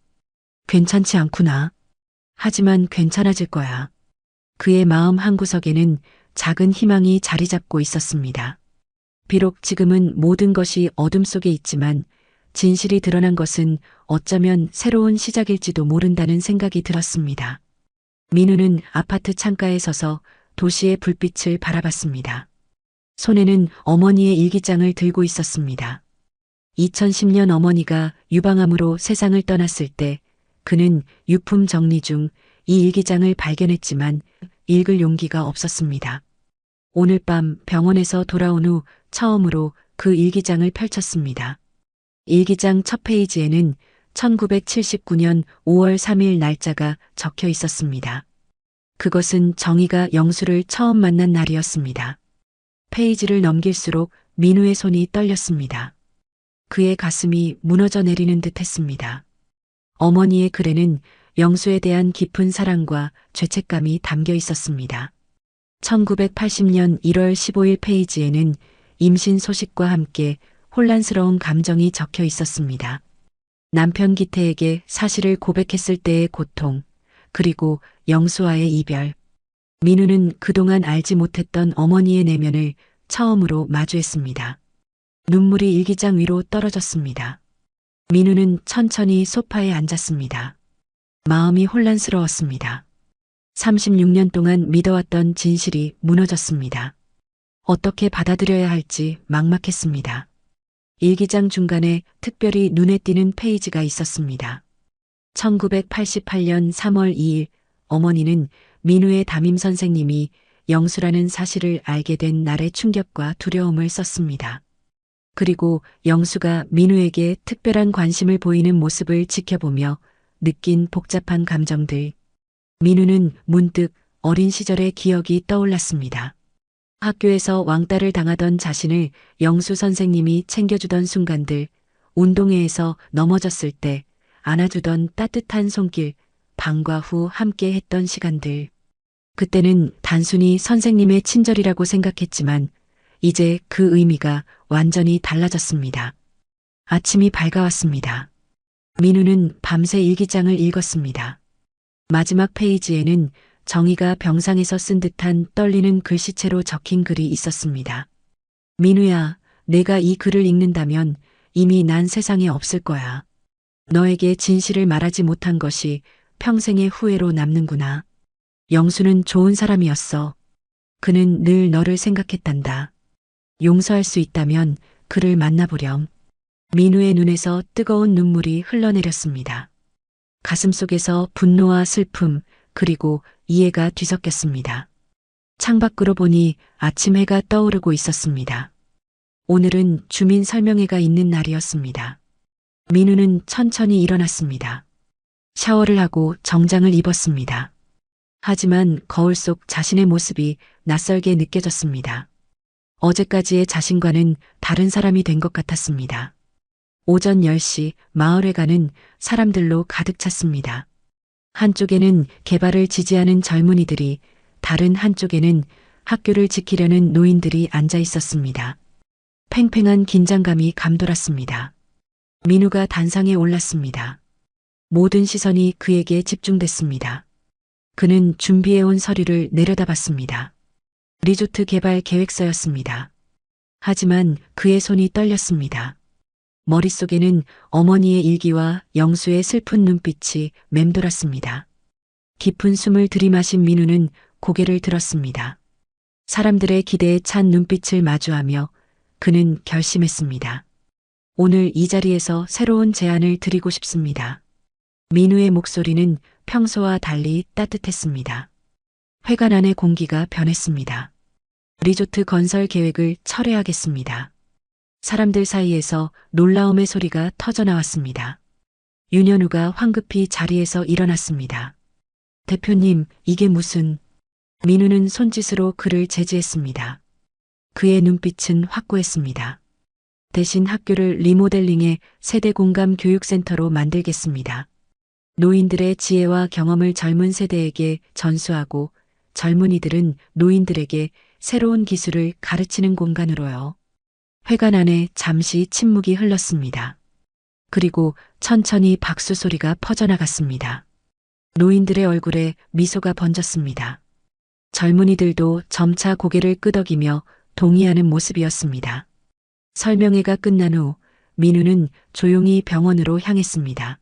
괜찮지 않구나. 하지만 괜찮아질 거야. 그의 마음 한구석에는 작은 희망이 자리 잡고 있었습니다. 비록 지금은 모든 것이 어둠 속에 있지만 진실이 드러난 것은 어쩌면 새로운 시작일지도 모른다는 생각이 들었습니다. 민우는 아파트 창가에 서서 도시의 불빛을 바라봤습니다. 손에는 어머니의 일기장을 들고 있었습니다. 2010년 어머니가 유방암으로 세상을 떠났을 때 그는 유품 정리 중 이 일기장을 발견했지만 읽을 용기가 없었습니다. 오늘 밤 병원에서 돌아온 후 처음으로 그 일기장을 펼쳤습니다. 일기장 첫 페이지에는 1979년 5월 3일 날짜가 적혀 있었습니다. 그것은 정희가 영수를 처음 만난 날이었습니다. 페이지를 넘길수록 민우의 손이 떨렸습니다. 그의 가슴이 무너져 내리는 듯 했습니다. 어머니의 글에는 영수에 대한 깊은 사랑과 죄책감이 담겨 있었습니다. 1980년 1월 15일 페이지에는 임신 소식과 함께 혼란스러운 감정이 적혀 있었습니다. 남편 기태에게 사실을 고백했을 때의 고통, 그리고 영수와의 이별. 민우는 그동안 알지 못했던 어머니의 내면을 처음으로 마주했습니다. 눈물이 일기장 위로 떨어졌습니다. 민우는 천천히 소파에 앉았습니다. 마음이 혼란스러웠습니다. 36년 동안 믿어왔던 진실이 무너졌습니다. 어떻게 받아들여야 할지 막막했습니다. 일기장 중간에 특별히 눈에 띄는 페이지가 있었습니다. 1988년 3월 2일 어머니는 민우의 담임 선생님이 영수라는 사실을 알게 된 날의 충격과 두려움을 썼습니다. 그리고 영수가 민우에게 특별한 관심을 보이는 모습을 지켜보며 느낀 복잡한 감정들. 민우는 문득 어린 시절의 기억이 떠올랐습니다. 학교에서 왕따를 당하던 자신을 영수 선생님이 챙겨주던 순간들, 운동회에서 넘어졌을 때 안아주던 따뜻한 손길, 방과 후 함께 했던 시간들. 그때는 단순히 선생님의 친절이라고 생각했지만 이제 그 의미가 완전히 달라졌습니다. 아침이 밝아왔습니다. 민우는 밤새 일기장을 읽었습니다. 마지막 페이지에는 정희가 병상에서 쓴 듯한 떨리는 글씨체로 적힌 글이 있었습니다. 민우야, 내가 이 글을 읽는다면 이미 난 세상에 없을 거야. 너에게 진실을 말하지 못한 것이 평생의 후회로 남는구나. 영수는 좋은 사람이었어. 그는 늘 너를 생각했단다. 용서할 수 있다면 그를 만나보렴. 민우의 눈에서 뜨거운 눈물이 흘러내렸습니다. 가슴속에서 분노와 슬픔, 그리고 이해가 뒤섞였습니다. 창밖으로 보니 아침 해가 떠오르고 있었습니다. 오늘은 주민 설명회가 있는 날이었습니다. 민우는 천천히 일어났습니다. 샤워를 하고 정장을 입었습니다. 하지만 거울 속 자신의 모습이 낯설게 느껴졌습니다. 어제까지의 자신과는 다른 사람이 된 것 같았습니다. 오전 10시 마을회관은 사람들로 가득 찼습니다. 한쪽에는 개발을 지지하는 젊은이들이, 다른 한쪽에는 학교를 지키려는 노인들이 앉아 있었습니다. 팽팽한 긴장감이 감돌았습니다. 민우가 단상에 올랐습니다. 모든 시선이 그에게 집중됐습니다. 그는 준비해온 서류를 내려다봤습니다. 리조트 개발 계획서였습니다. 하지만 그의 손이 떨렸습니다. 머릿속에는 어머니의 일기와 영수의 슬픈 눈빛이 맴돌았습니다. 깊은 숨을 들이마신 민우는 고개를 들었습니다. 사람들의 기대에 찬 눈빛을 마주하며 그는 결심했습니다. 오늘 이 자리에서 새로운 제안을 드리고 싶습니다. 민우의 목소리는 평소와 달리 따뜻했습니다. 회관 안의 공기가 변했습니다. 리조트 건설 계획을 철회하겠습니다. 사람들 사이에서 놀라움의 소리가 터져나왔습니다. 윤현우가 황급히 자리에서 일어났습니다. 대표님, 이게 무슨... 민우는 손짓으로 그를 제지했습니다. 그의 눈빛은 확고했습니다. 대신 학교를 리모델링해 세대 공감 교육센터로 만들겠습니다. 노인들의 지혜와 경험을 젊은 세대에게 전수하고 젊은이들은 노인들에게 새로운 기술을 가르치는 공간으로요. 회관 안에 잠시 침묵이 흘렀습니다. 그리고 천천히 박수 소리가 퍼져나갔습니다. 노인들의 얼굴에 미소가 번졌습니다. 젊은이들도 점차 고개를 끄덕이며 동의하는 모습이었습니다. 설명회가 끝난 후 민우는 조용히 병원으로 향했습니다.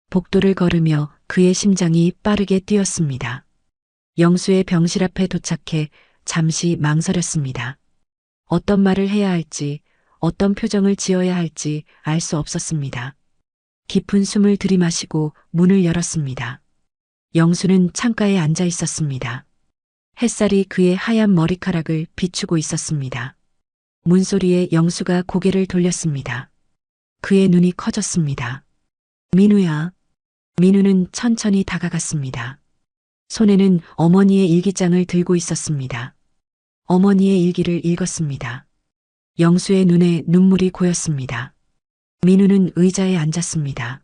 복도를 걸으며 그의 심장이 빠르게 뛰었습니다. 영수의 병실 앞에 도착해 잠시 망설였습니다. 어떤 말을 해야 할지, 어떤 표정을 지어야 할지 알 수 없었습니다. 깊은 숨을 들이마시고 문을 열었습니다. 영수는 창가에 앉아 있었습니다. 햇살이 그의 하얀 머리카락을 비추고 있었습니다. 문소리에 영수가 고개를 돌렸습니다. 그의 눈이 커졌습니다. 민우야. 민우는 천천히 다가갔습니다. 손에는 어머니의 일기장을 들고 있었습니다. 어머니의 일기를 읽었습니다. 영수의 눈에 눈물이 고였습니다. 민우는 의자에 앉았습니다.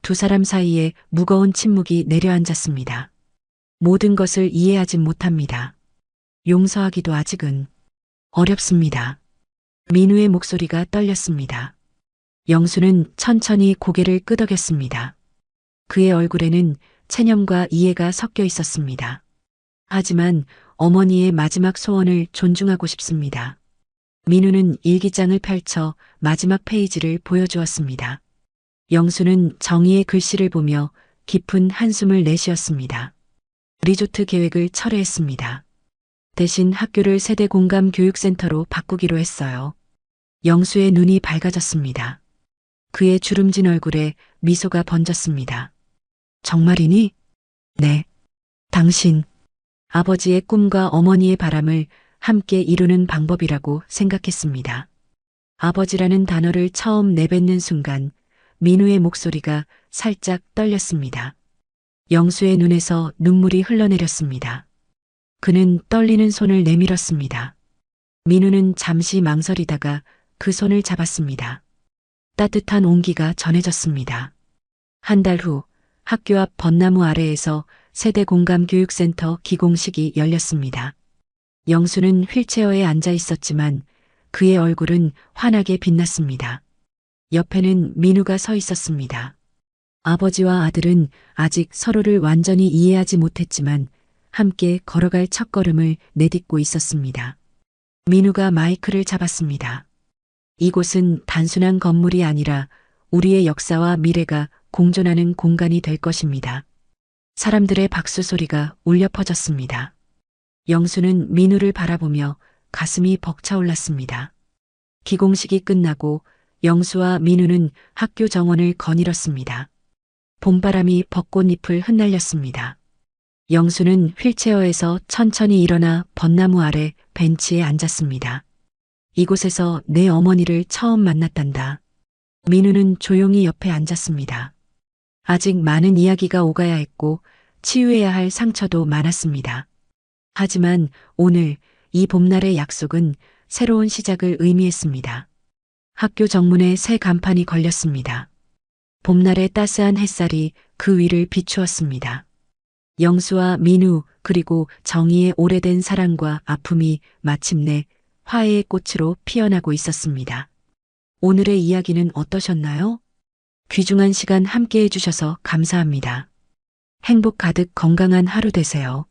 두 사람 사이에 무거운 침묵이 내려앉았습니다. 모든 것을 이해하지 못합니다. 용서하기도 아직은 어렵습니다. 민우의 목소리가 떨렸습니다. 영수는 천천히 고개를 끄덕였습니다. 그의 얼굴에는 체념과 이해가 섞여 있었습니다. 하지만 어머니의 마지막 소원을 존중하고 싶습니다. 민우는 일기장을 펼쳐 마지막 페이지를 보여주었습니다. 영수는 정의의 글씨를 보며 깊은 한숨을 내쉬었습니다. 리조트 계획을 철회했습니다. 대신 학교를 세대 공감 교육센터로 바꾸기로 했어요. 영수의 눈이 밝아졌습니다. 그의 주름진 얼굴에 미소가 번졌습니다. 정말이니? 네. 당신, 아버지의 꿈과 어머니의 바람을 함께 이루는 방법이라고 생각했습니다. 아버지라는 단어를 처음 내뱉는 순간 민우의 목소리가 살짝 떨렸습니다. 영수의 눈에서 눈물이 흘러내렸습니다. 그는 떨리는 손을 내밀었습니다. 민우는 잠시 망설이다가 그 손을 잡았습니다. 따뜻한 온기가 전해졌습니다. 한 달 후 학교 앞 벚나무 아래에서 세대 공감 교육센터 기공식이 열렸습니다. 영수는 휠체어에 앉아 있었지만 그의 얼굴은 환하게 빛났습니다. 옆에는 민우가 서 있었습니다. 아버지와 아들은 아직 서로를 완전히 이해하지 못했지만 함께 걸어갈 첫걸음을 내딛고 있었습니다. 민우가 마이크를 잡았습니다. 이곳은 단순한 건물이 아니라 우리의 역사와 미래가 공존하는 공간이 될 것입니다. 사람들의 박수 소리가 울려 퍼졌습니다. 영수는 민우를 바라보며 가슴이 벅차올랐습니다. 기공식이 끝나고 영수와 민우는 학교 정원을 거닐었습니다. 봄바람이 벚꽃잎을 흩날렸습니다. 영수는 휠체어에서 천천히 일어나 벚나무 아래 벤치에 앉았습니다. 이곳에서 내 어머니를 처음 만났단다. 민우는 조용히 옆에 앉았습니다. 아직 많은 이야기가 오가야 했고 치유해야 할 상처도 많았습니다. 하지만 오늘 이 봄날의 약속은 새로운 시작을 의미했습니다. 학교 정문에 새 간판이 걸렸습니다. 봄날의 따스한 햇살이 그 위를 비추었습니다. 영수와 민우 그리고 정희의 오래된 사랑과 아픔이 마침내 화해의 꽃으로 피어나고 있었습니다. 오늘의 이야기는 어떠셨나요? 귀중한 시간 함께 해주셔서 감사합니다. 행복 가득 건강한 하루 되세요.